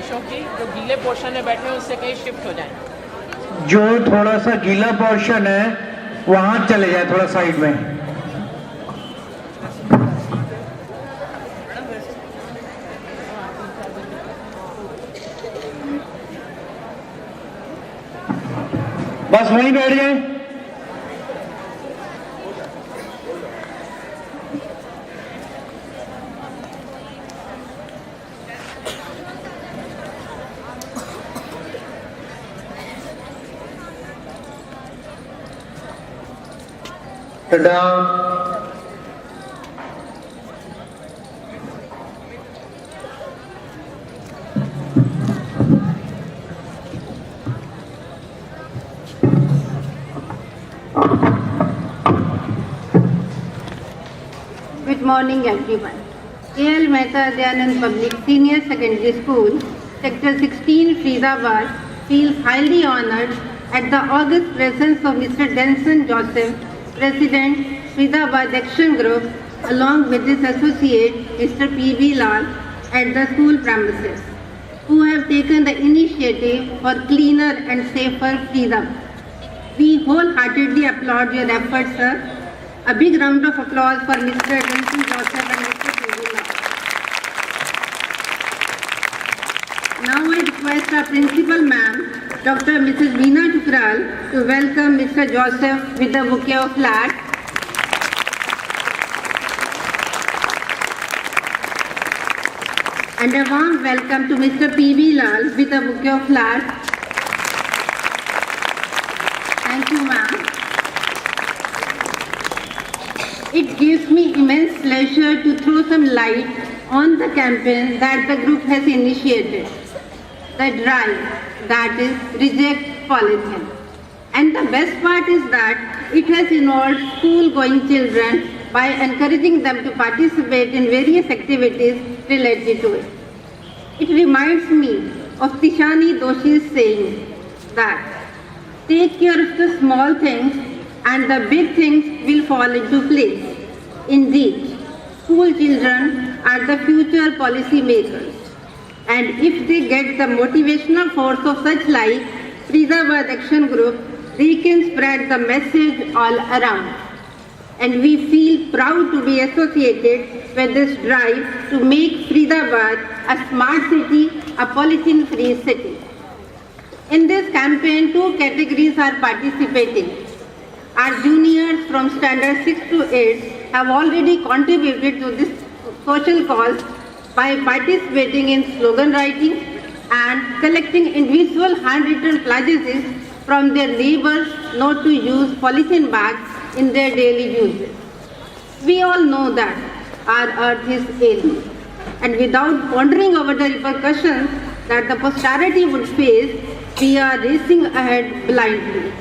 अशोक जी, जो गीले पोर्शन में बैठे हैं उससे कहीं शिफ्ट हो जाएं। जो थोड़ा सा गीला पोर्शन है वहां चले जाए, थोड़ा साइड में। बस वहीं बैठ जाए। Sit down. Good morning, everyone. A.L. Mehta Dayanand Public Senior Secondary School, Sector 16, Faridabad, feels highly honored at the august presence of Mr. Denson Joseph, President, Faridabad Action Group, along with his associate, Mr. P.B. Lal, at the school premises, who have taken the initiative for cleaner and safer Faridabad. We wholeheartedly applaud your efforts, sir. A big round of applause for Mr. Denson Joseph and Mr. P.B. Lal. Now I request our principal ma'am, Dr. Mrs. Veena Tukral, to welcome Mr. Joseph with a bouquet of flowers. And a warm welcome to Mr. P.B. Lal with a bouquet of flowers. Thank you, ma'am. It gives me immense pleasure to throw some light on the campaign that the group has initiated. The drive, that is Reject Polythene. And the best part is that it has involved school-going children by encouraging them to participate in various activities related to it. It reminds me of Tishani Doshi's saying that take care of the small things and the big things will fall into place. Indeed, school children are the future policy makers. And if they get the motivational force of such like Faridabad Action Group, they can spread the message all around. And we feel proud to be associated with this drive to make Faridabad a smart city, a polythene-free city. In this campaign, two categories are participating. Our juniors from standard 6 to 8 have already contributed to this social cause by participating in slogan writing and collecting individual handwritten pledges from their neighbors not to use polythene bags in their daily uses. We all know that our earth is ailing, and without pondering over the repercussions that the posterity would face, we are racing ahead blindly.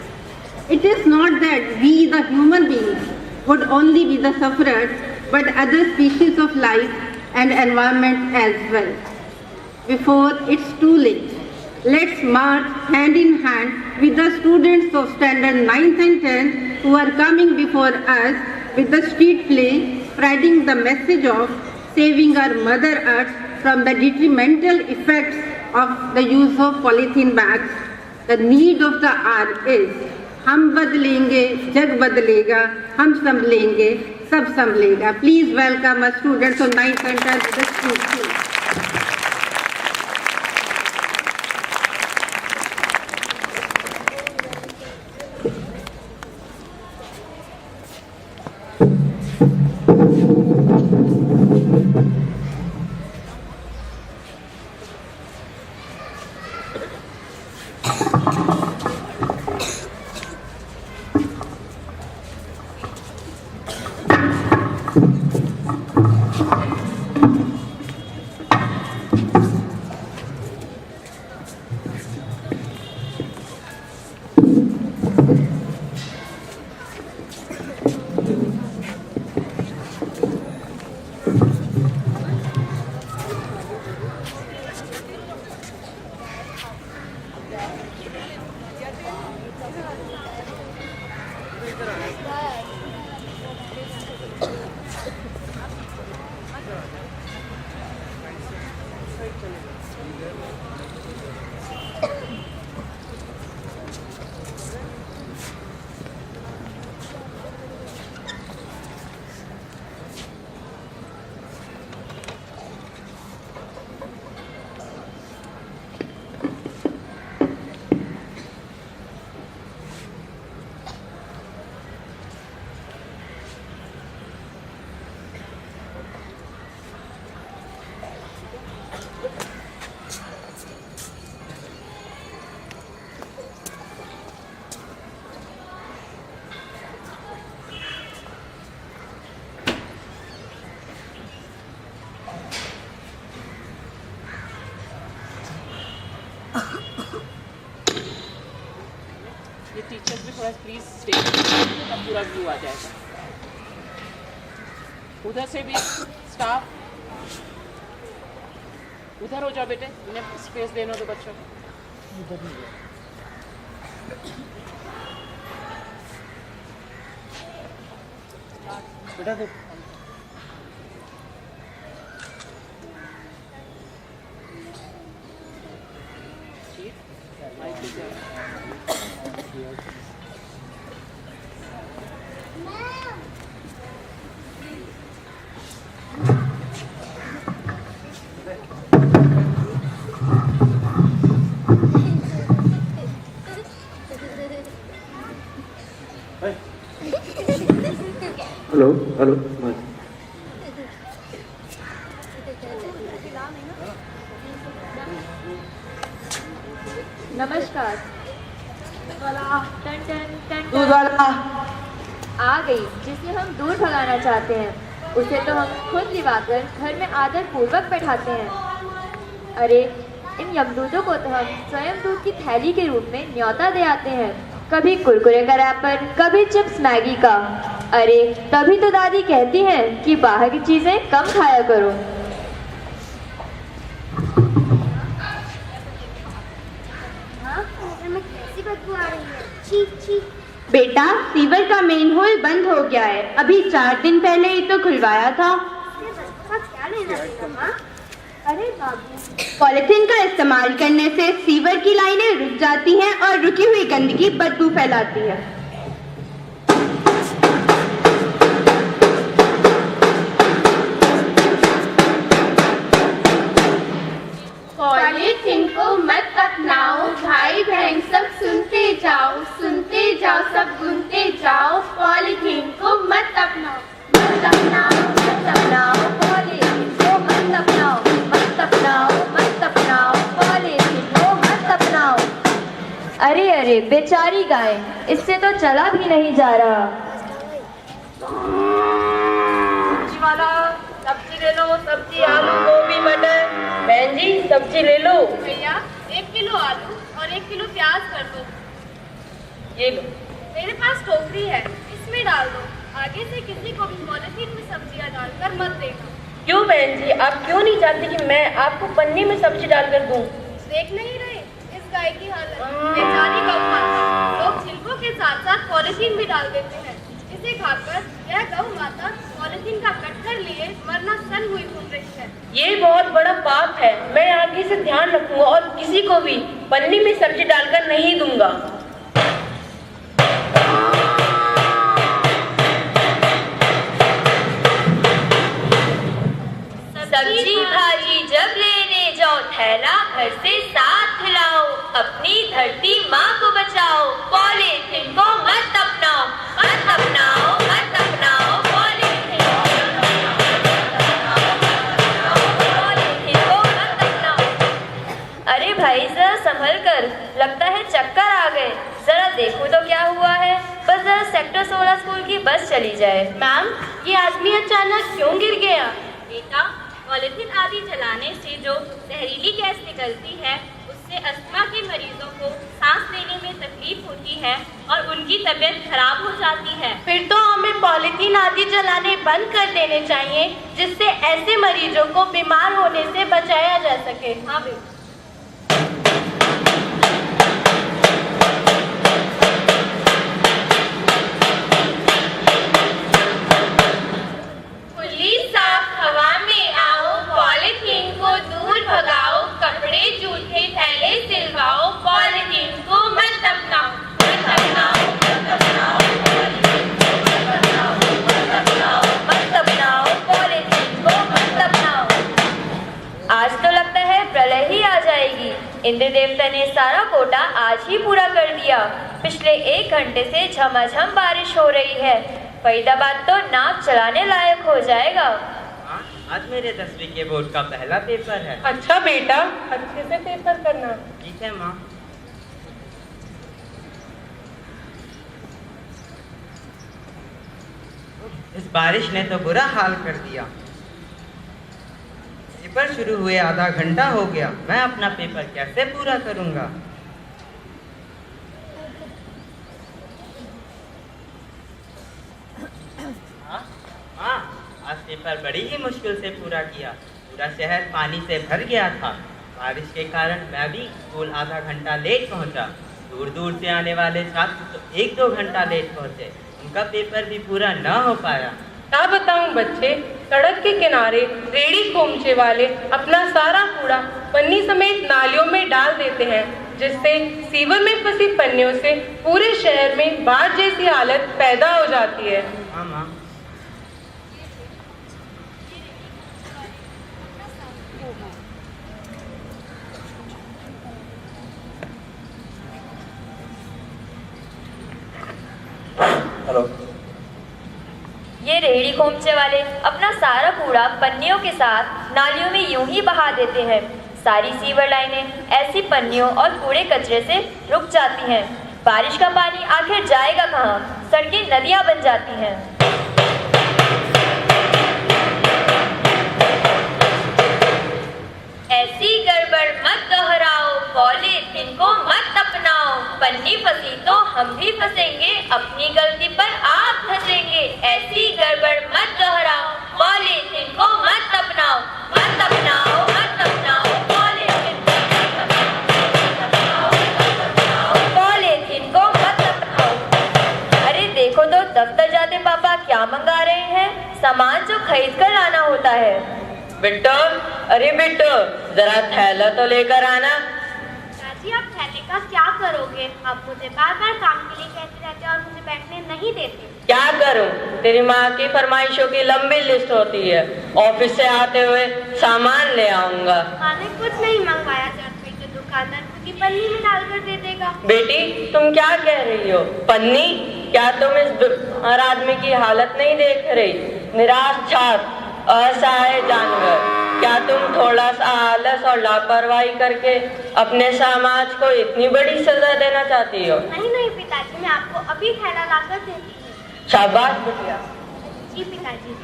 It is not that we, the human beings, would only be the sufferers, but other species of life and environment as well. Before it's too late, let's march hand in hand with the students of standard 9th and 10th who are coming before us with the street play, spreading the message of saving our Mother Earth from the detrimental effects of the use of polythene bags. The need of the hour is हम बदलेंगे, जग बदलेगा, हम संभलेंगे, सब संभलेगा. Please welcome our students of 9th and 10th to the school. ये teachers भी थोड़ा please stay, तब पूरा व्यू आ जाएगा। उधर से भी स्टाफ उधर हो जाओ बेटे, इन्हें स्पेस देना दो बच्चों को। बेटा तो हेलो हेलो नमस्कार। टन टन टन दूध वाला आ गई। जिसे हम दूर भगाना चाहते हैं उसे तो हम खुद लिवाकर घर में आदर पूर्वक बैठाते हैं। अरे इन यमदूतों को तो हम स्वयं दूध की थैली के रूप में न्योता दे आते हैं। कभी कुरकुरे का रैपर, कभी चिप्स मैगी का। अरे तभी तो दादी कहती हैं कि बाहर की चीजें कम खाया करो। कैसी बदबू आ रही है? छी छी। बेटा, सीवर का मेन होल बंद हो गया है। अभी 4 दिन पहले ही तो खुलवाया था। क्या लेना देगा माँ? अरे बाबू, पॉलिथीन का इस्तेमाल करने से सीवर की लाइनें रुक जाती हैं और रुकी हुई गंदगी बदबू फैलाती है। पॉलिथीन को मत अपनाओ, भाई बहन सब सुनते जाओ सब गुनते जाओ। पॉलिथीन को मत अपनाओ, मत अपनाओ, मत अपनाओ पॉलिथीन को, मत अपनाओ, मत अपनाओ, मत अपनाओ पॉलिथीन को, मत अपनाओ। अरे अरे बेचारी गाय, इससे तो चला भी नहीं जा रहा। सब्जी वाला सब्जी ले लो, सब्जी आलू गोभी मटर। बहन जी सब्जी ले लो। भैया 1 किलो आलू और 1 किलो प्याज कर दो। ये लो। मेरे पास टोकरी है, इसमें डाल दो। आगे से किसी को भी पॉलिथीन में सब्जियां डालकर मत देना। क्यों बहन जी, आप क्यों नहीं चाहती कि मैं आपको पन्नी में सब्जी डालकर दूं? देख नहीं रहे इस गाय की हालत? बेचारी गौ माता, लोग छिलकों के साथ साथ पॉलिथीन भी डाल देते हैं। इसे खाकर यह गौ माता पॉलिथीन का कटकर लिए मरना सन हुई घूम रही है। ये बहुत बड़ा पाप है। मैं आगे से ध्यान रखूंगा और किसी को भी पन्नी में सब्जी डालकर नहीं दूंगा। सब्जी भाजी जब लेने जाओ, थैला घर से साथ लाओ। अपनी धरती माँ को बचाओ, पॉलिथीन को मत अपनाओ, मत अपनाओ, मत अपनाओ पॉलिथीन को, मत अपनाओ। अरे भाई जरा संभल कर, लगता है चक्कर आ गए। जरा देखो तो क्या हुआ है। बस जरा सेक्टर 16 स्कूल की बस चली जाए। मैम, ये आदमी अचानक क्यों गिर गया? बेटा, पॉलिथीन आदि जलाने से जो जहरीली गैस निकलती है उससे अस्थमा के मरीजों को सांस लेने में तकलीफ होती है और उनकी तबीयत खराब हो जाती है। फिर तो हमें पॉलिथीन आदि जलाने बंद कर देने चाहिए, जिससे ऐसे मरीजों को बीमार होने से बचाया जा सके। हाँ बेटा। खुली साफ हवा में आओ, पॉलिथीन को दूर भगाओ। इंद्र देवता ने सारा कोटा आज ही पूरा कर दिया। पिछले 1 घंटे से झमाझम बारिश हो रही है। फरीदाबाद तो नाव चलाने लायक हो जाएगा। हाँ, आज मेरे 10वीं के बोर्ड का पहला पेपर है। अच्छा बेटा, अच्छे से पेपर करना। ठीक है माँ। इस बारिश ने तो बुरा हाल कर दिया। पेपर शुरू हुए आधा घंटा हो गया। मैं अपना पेपर कैसे पूरा करूंगा? हाँ, आज पेपर बड़ी ही मुश्किल से पूरा किया। पूरा शहर पानी से भर गया था। बारिश के कारण मैं भी स्कूल आधा घंटा लेट पहुंचा। दूर दूर से आने वाले छात्र तो 1-2 घंटा लेट पहुंचे। उनका पेपर भी पूरा न हो पाया। क्या बताऊं बच्चे, सड़क के किनारे रेड़ी खोमचे वाले अपना सारा कूड़ा पन्नी समेत नालियों में डाल देते हैं, जिससे सीवर में फंसी पन्नियों से पूरे शहर में बाढ़ जैसी हालत पैदा हो जाती है। हाँ माँ। हेलो। ये रेहड़ी खोमचे वाले अपना सारा कूड़ा पन्नियों के साथ नालियों में यूं ही बहा देते हैं। सारी सीवर लाइनें ऐसी पन्नियों और कूड़े कचरे से रुक जाती हैं। बारिश का पानी आखिर जाएगा कहाँ? सड़कें नदियाँ बन जाती हैं। ऐसी गड़बड़ मत दोहराओ, पॉलीथिन को मत अपनाओ। पन्नी फंसी तो हम भी फंसेंगे, अपनी गलती पर आप धंसेंगे। ऐसी गड़बड़ मत दोहराओ, पॉलीथिन को मत अपनाओ। मत अपनाओ, मत अपनाओ पॉलीथिन, पॉलीथिन को मत अपनाओ। अरे देखो तो दफ्तर जाते पापा क्या मंगा रहे हैं? सामान जो खरीद कर लाना होता है। बिट्टू, अरे बिट्टू, जरा थैला तो लेकर आना। चाची, आप थैले का क्या करोगे? आप मुझे बार बार काम के लिए कहते रहते और मुझे बैठने नहीं देते। क्या करूं? तेरी माँ की फरमाइशों की लंबी लिस्ट होती है। ऑफिस से आते हुए सामान ले आऊंगा। माँ ने कुछ नहीं मंगवाया, चटपट तो दुकानदार खुद ही पन्नी में डालकर दे देगा। बेटी, तुम क्या कह रही हो? पन्नी? क्या तुम इस हर आदमी की हालत नहीं देख रही? निराश छात्र, असहाय जानवर, क्या तुम थोड़ा सा आलस और लापरवाही करके अपने समाज को इतनी बड़ी सजा देना चाहती हो? नहीं नहीं पिताजी, मैं आपको अभी थैला लाकर देती हूँ। शाबाश बिटिया। जी पिताजी।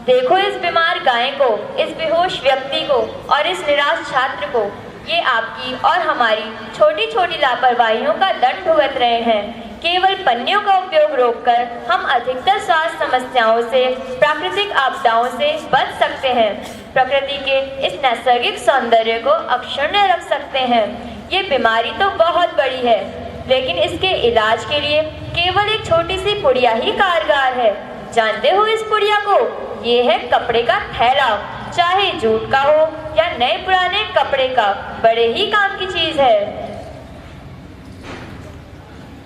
देखो इस बीमार गाय को, इस बेहोश व्यक्ति को और इस निराश छात्र को। ये आपकी और हमारी छोटी छोटी लापरवाहियों का दंड भुगत रहे हैं। केवल पन्नियों का उपयोग रोककर हम अधिकतर स्वास्थ्य समस्याओं से, प्राकृतिक आपदाओं से बच सकते हैं। प्रकृति के इस नैसर्गिक सौंदर्य को अक्षुण्ण रख सकते हैं। ये बीमारी तो बहुत बड़ी है, लेकिन इसके इलाज के लिए केवल एक छोटी सी पुड़िया ही कारगर है। जानते हो इस पुड़िया को? ये है कपड़े का थैला। चाहे जूट का हो या नए पुराने कपड़े का, बड़े ही काम की चीज है।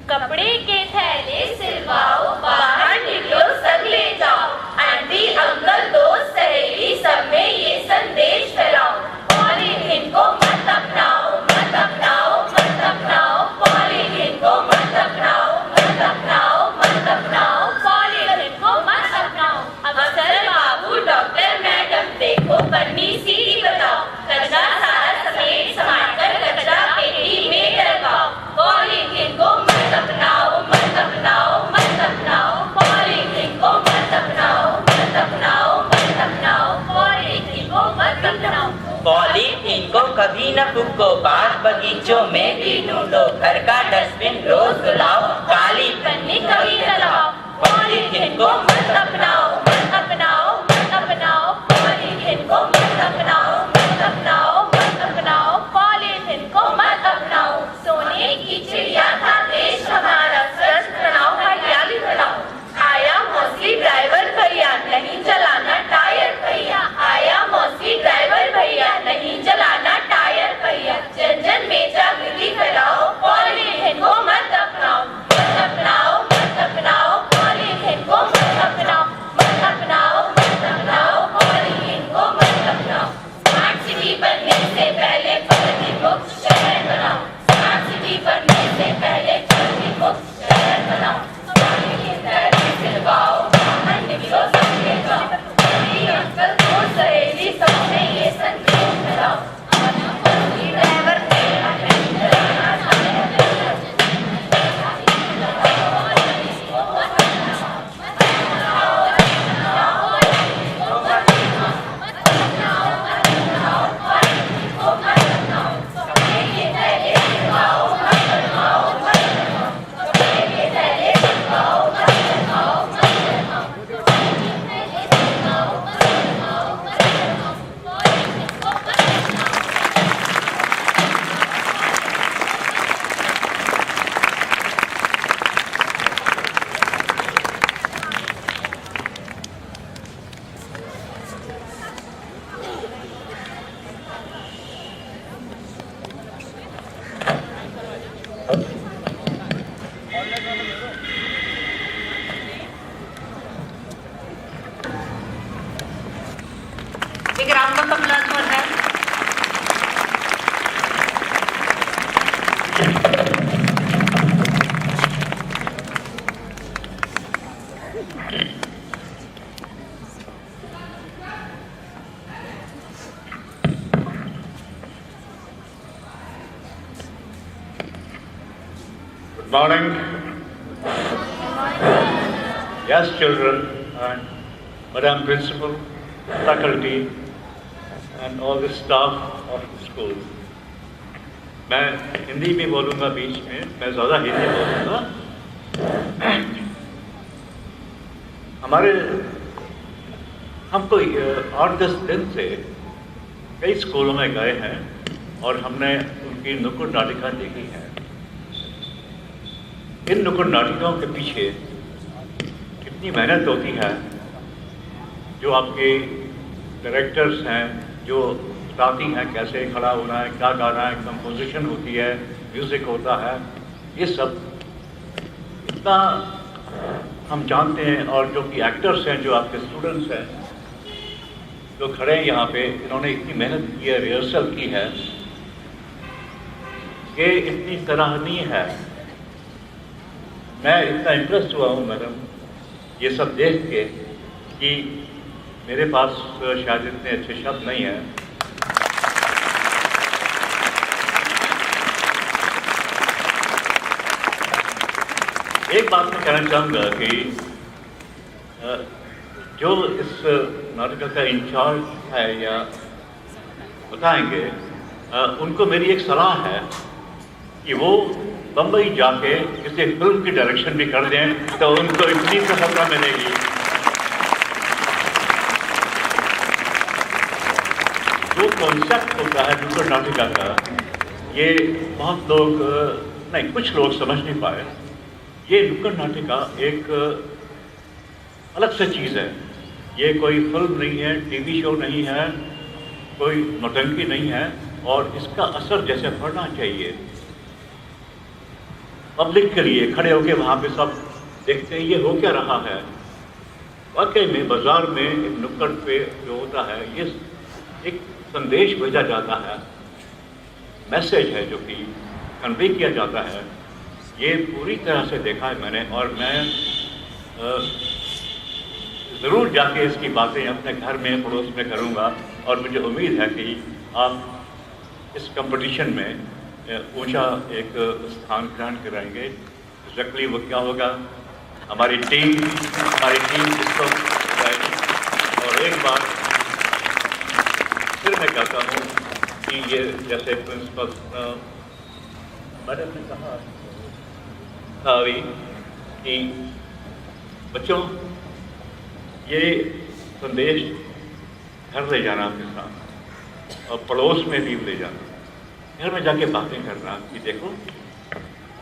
कपड़े के थैले सिलवाओ, बाहर निकलो सब ले जाओ। आंटी अंकल दोस्त सहेली सब में ये संदेश फैलाओ। पॉलीथिन को मत अपनाओ, मत अपनाओ, मत अपनाओ। पॉलीथिन को मत अपनाओ, मत अपनाओ, मत अपनाओ। पॉलीथिन को मत अपनाओ। अफसर बाबू, डॉक्टर मैडम, देखो पन्नी सीधी बताओ। कचरा सारा समेट समाट कर कचरा पेटी में लगाओ। पॉलीथिन को मत अपनाओ, मत अपनाओ, मत अपनाओ। पॉलीथिन को मत अपनाओ, मत अपनाओ, मत अपनाओ। पॉलीथिन को मत अपनाओ। पॉलीथीन को कभी न फूको, बाग बगीचों में भी ढूंढो। घर का डस्टबिन रोज धुलाओ, काली पन्नी कभी न लगाओ। पॉलीथिन को मत अपनाओ, मत अपनाओ, मत अपनाओ। पॉलीथिन को मत अपनाओ, मत अपनाओ, मत अपनाओ। पॉलीथिन को मत अपनाओ। सोने की चिड़िया था देश हमारा, स्वस्थ बनाओ, हरियाली फैलाओ। आया मौसी ड्राइवर भैया, नहीं चलाना टायर भैया। आया मौसी ड्राइवर भैया, नहीं चलाना टायर भैया। जन जन में जागृति फैलाओ। पॉलीथिन को मत अपनाओ, मत अपनाओ, मत अपनाओ। पॉलीथिन को मत अपनाओ, मत अपनाओ, मत अपनाओ। पॉलीथिन को मत अपनाओ। एक round of applause for that. Good morning. Yes, children and Madam Principal, faculty and all the staff of the school. मैं हिंदी में बोलूँगा बीच में, मैं ज़्यादा हिंदी बोलूँगा। हम कोई 8-10 दिन से कई स्कूलों में गए हैं और हमने उनकी नुक्कड़ नाटिका देखी है। इन नुक्कड़ नाटिकाओं के पीछे कितनी मेहनत होती है, जो आपके डायरेक्टर्स हैं, जो बताती हैं कैसे खड़ा होना है, क्या गाना है, कंपोजिशन होती है, म्यूज़िक होता है, ये सब इतना हम जानते हैं। और जो कि एक्टर्स हैं, जो आपके स्टूडेंट्स हैं, जो खड़े हैं यहाँ पे, इन्होंने इतनी मेहनत की है, रिहर्सल की है, ये इतनी सराहनीय है। मैं इतना इम्प्रेस हुआ हूँ मैडम ये सब देख के कि मेरे पास शायद इतने अच्छे शब्द नहीं हैं। एक बात मैं कहना चाहूँगा कि जो इस नाटक का इंचार्ज है या बताएंगे, उनको मेरी एक सलाह है कि वो बम्बई जाके किसी फिल्म की डायरेक्शन भी कर दें तो उनको इतनी सफलता मिलेगी। जो कॉन्सेप्ट होता है नुक्कड़ नाटिका का, ये बहुत लोग नहीं, कुछ लोग समझ नहीं पाए। ये नुक्कड़ नाटिका एक अलग से चीज़ है। ये कोई फिल्म नहीं है, टीवी शो नहीं है, कोई नौटंकी नहीं है, और इसका असर जैसे पड़ना चाहिए पब्लिक के लिए, खड़े होके वहाँ पे सब देखते हैं ये हो क्या रहा है। वाकई में बाजार में एक नुक्कड़ पे जो होता है, ये एक संदेश भेजा जाता है, मैसेज है जो कि कन्वे किया जाता है। ये पूरी तरह से देखा है मैंने, और मैं ज़रूर जाके इसकी बातें अपने घर में, पड़ोस में करूँगा। और मुझे उम्मीद है कि आप इस कंपटीशन में ऊंचा एक स्थान ग्रहण कराएंगे। एग्जैक्टली वो क्या होगा, हमारी टीम इसको कराएगी। और एक बात फिर मैं कहता हूँ कि ये जैसे प्रिंसिपल मैडम ने कहा था अभी कि बच्चों ये संदेश घर ले जाना अपने साथ, और पड़ोस में भी ले जाना, घर में जाके बातें करना कि देखो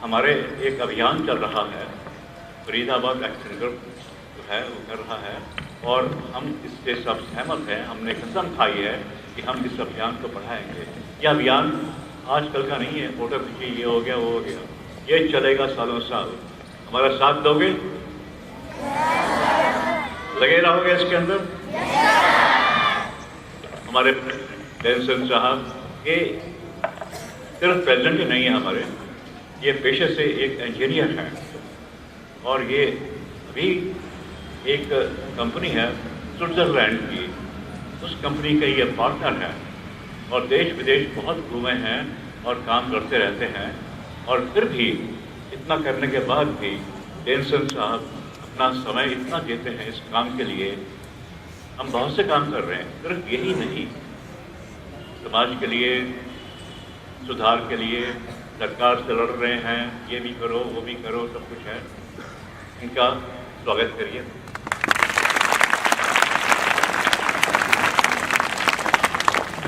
हमारे एक अभियान चल रहा है, फरीदाबाद एक्शन ग्रुप जो है वो कर रहा है, और हम इससे सब सहमत हैं। हमने कसम खाई है कि हम इस अभियान को बढ़ाएंगे। यह अभियान आजकल का नहीं है, फोटो खींची, ये हो गया वो हो गया, ये चलेगा सालों साल। हमारा साथ दोगे? लगे रहोगे इसके अंदर? हमारे टेंशन साहब ये सिर्फ प्रेसिडेंट ही नहीं है हमारे, ये पेशे से एक इंजीनियर हैं, और ये अभी एक कंपनी है स्विट्ज़रलैंड की, उस कंपनी के ये पार्टनर हैं, और देश विदेश बहुत घूमे हैं और काम करते रहते हैं। और फिर भी इतना करने के बाद भी टेंशन साहब अपना समय इतना देते हैं इस काम के लिए। हम बहुत से काम कर रहे हैं, सिर्फ यही नहीं, समाज के लिए, सुधार के लिए सरकार से लड़ रहे हैं, ये भी करो वो भी करो, सब कुछ है। इनका स्वागत करिए।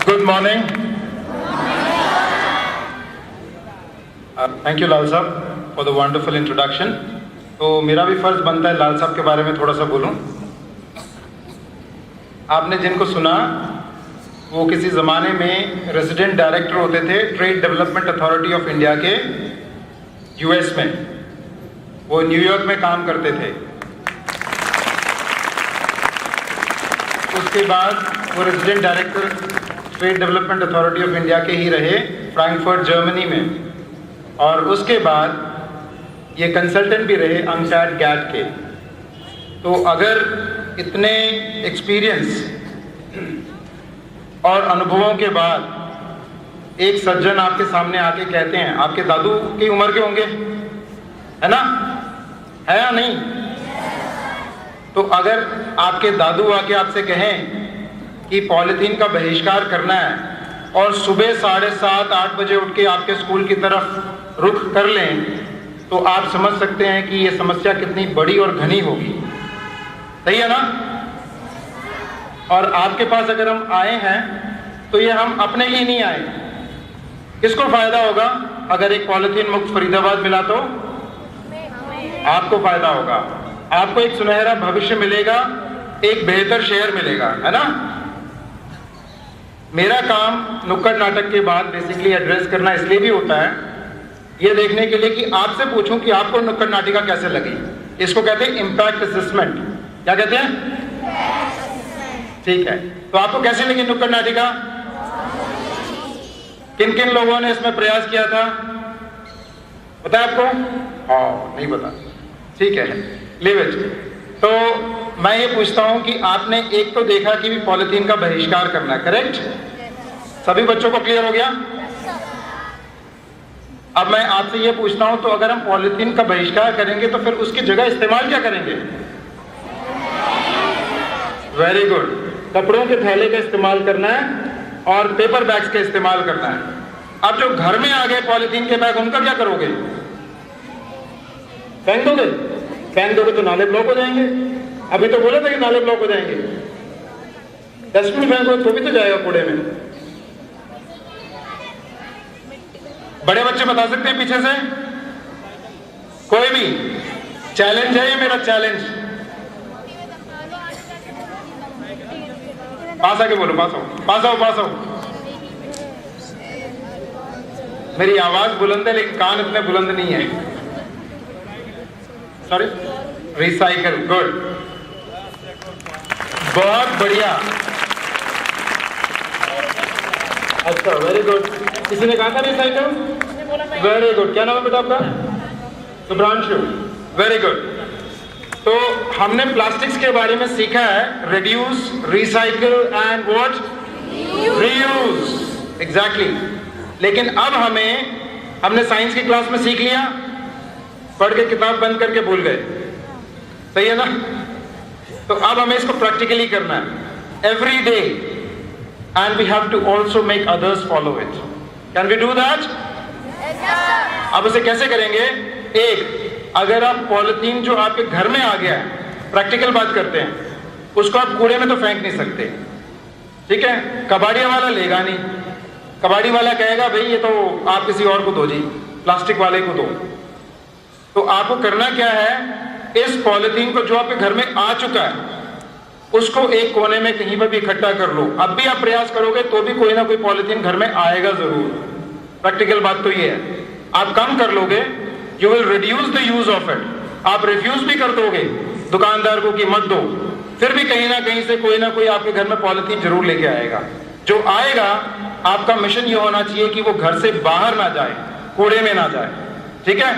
Good morning. थैंक यू लाल साहब फॉर द वंडरफुल इंट्रोडक्शन। तो मेरा भी फर्ज बनता है लाल साहब के बारे में थोड़ा सा बोलूं। आपने जिनको सुना वो किसी ज़माने में रेजिडेंट डायरेक्टर होते थे trade development authority of India के, यूएस में, वो न्यूयॉर्क में काम करते थे। उसके बाद वो resident director trade development authority of India के ही रहे फ्रैंकफर्ट जर्मनी में, और उसके बाद ये कंसल्टेंट भी रहे अंगटैड गैट के। तो अगर इतने एक्सपीरियंस और अनुभवों के बाद एक सज्जन आपके सामने आके कहते हैं, आपके दादू की उम्र के होंगे, है ना, है या नहीं? तो अगर आपके दादू आके आपसे कहें कि पॉलीथीन का बहिष्कार करना है और सुबह 7:30-8 बजे उठ के आपके स्कूल की तरफ रुख कर लें, तो आप समझ सकते हैं कि ये समस्या कितनी बड़ी और घनी होगी। सही है ना? और आपके पास अगर हम आए हैं तो ये हम अपने लिए नहीं आए। किसको फायदा होगा? अगर एक पॉलीथीन मुक्त फरीदाबाद मिला तो आपको फायदा होगा, आपको एक सुनहरा भविष्य मिलेगा, एक बेहतर शहर मिलेगा, है ना? मेरा काम नुक्कड़ नाटक के बाद बेसिकली एड्रेस करना इसलिए भी होता है, ये देखने के लिए कि आपसे पूछूं कि आपको नुक्कड़ नाटिका कैसे लगी। इसको कहते हैं इम्पैक्ट असेसमेंट। क्या कहते हैं? ठीक है, तो आपको कैसे लगी नुक्कड़ नाटिका? किन किन लोगों ने इसमें प्रयास किया था, पता है आपको? हाँ, नहीं पता, ठीक है, लीव इट। तो मैं ये पूछता हूं कि आपने एक तो देखा कि भी पॉलीथीन का बहिष्कार करना है, करेक्ट? सभी बच्चों को क्लियर हो गया? अब मैं आपसे ये पूछता हूं, तो अगर हम पॉलीथीन का बहिष्कार करेंगे तो फिर उसकी जगह इस्तेमाल क्या करेंगे? वेरी गुड, कपड़ों के थैले का इस्तेमाल करना है और पेपर बैग्स का इस्तेमाल करना है। अब जो घर में आ गए पॉलीथीन के बैग, उनका क्या करोगे? फेंक दोगे? फेंक दोगे तो नाले ब्लॉक हो जाएंगे। अभी तो बोला था कि नाले ब्लॉक हो जाएंगे। डस्टबिन फेंकोगे तो भी तो जाएगा कूड़े में। बड़े बच्चे बता सकते हैं पीछे से? कोई भी? चैलेंज है ये मेरा, चैलेंज। पास आके बोलो, पास आओ, पास आओ, पास आओ। मेरी आवाज बुलंद है लेकिन कान इतने बुलंद नहीं है। सॉरी, रिसाइकल, गुड, बहुत बढ़िया, अच्छा, वेरी गुड। किसी ने कहा था रिसाइकल? Very good. क्या नाम है बेटा आपका? Subhranshu, very good. तो हमने प्लास्टिक्स के बारे में सीखा है, reduce, recycle and what? Reuse, exactly. लेकिन अब हमने साइंस की क्लास में सीख लिया, पढ़ के किताब बंद करके भूल गए, सही है ना? तो अब हमें इसको प्रैक्टिकली करना है every day, and we have to also make others follow it. Can we do that? अब उसे कैसे करेंगे? एक, अगर आप पॉलिथीन जो आपके घर में आ गया है, प्रैक्टिकल बात करते हैं, उसको आप कूड़े में तो फेंक नहीं सकते, ठीक है? कबाड़िया वाला लेगा नहीं, कबाड़ी वाला कहेगा भाई ये तो आप किसी और को दो जी, प्लास्टिक वाले को दो। तो आपको करना क्या है, इस पॉलिथीन को जो आपके घर में आ चुका है उसको एक कोने में कहीं पर भी इकट्ठा कर लो। अब भी आप प्रयास करोगे तो भी कोई ना कोई पॉलिथीन घर में आएगा जरूर। प्रैक्टिकल बात तो ये है, आप कम कर लोगे, you will reduce the use of it. आप रिफ्यूज भी कर दोगे दुकानदार को कि मत दो, फिर भी कहीं ना कहीं से कोई ना कोई आपके घर में पॉलिथीन जरूर लेके आएगा। जो आएगा, आपका मिशन ये होना चाहिए कि वो घर से बाहर ना जाए, कूड़े में ना जाए, ठीक है?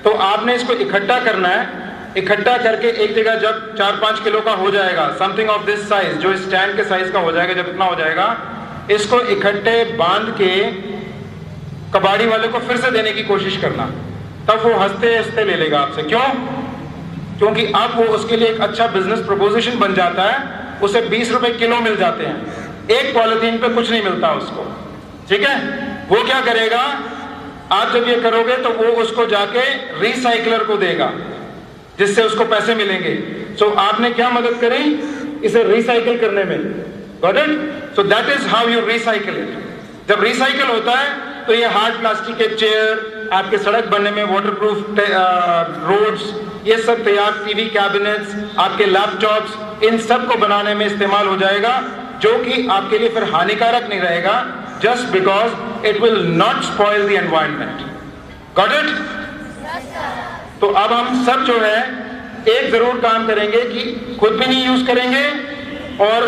तो आपने इसको इकट्ठा करना है। इकट्ठा करके एक जगह जब 4-5 किलो का हो जाएगा, समथिंग ऑफ दिस साइज, जो स्टैंड के साइज का हो जाएगा, जब इतना हो जाएगा, इसको इकट्ठे बांध के कबाड़ी वाले को फिर से देने की कोशिश करना। तब वो हंसते हंसते ले लेगा आपसे। क्यों? क्योंकि अब वो उसके लिए एक अच्छा बिजनेस प्रपोजिशन बन जाता है, उसे 20 रुपए किलो मिल जाते हैं, एक पॉलिथीन पे कुछ नहीं मिलता उसको, ठीक है? वो क्या करेगा, आप जब ये करोगे तो वो उसको जाके रिसाइकलर को देगा, जिससे उसको पैसे मिलेंगे। सो आपने क्या मदद करी इसे रिसाइकल करने में? Got it? So that is how you recycle it. जब रिसाइकल होता है तो ये हार्ड प्लास्टिक के चेयर, आपके सड़क बनने में वाटरप्रूफ रोड्स, ये सब तैयार टीवी कैबिनेट्स, आपके लैपटॉप्स, इन सब को बनाने में इस्तेमाल हो जाएगा, जो कि आपके लिए फिर हानिकारक नहीं रहेगा, just because it will not spoil the environment. Got it? तो अब हम सब जो है एक जरूर काम करेंगे कि खुद भी नहीं यूज करेंगे और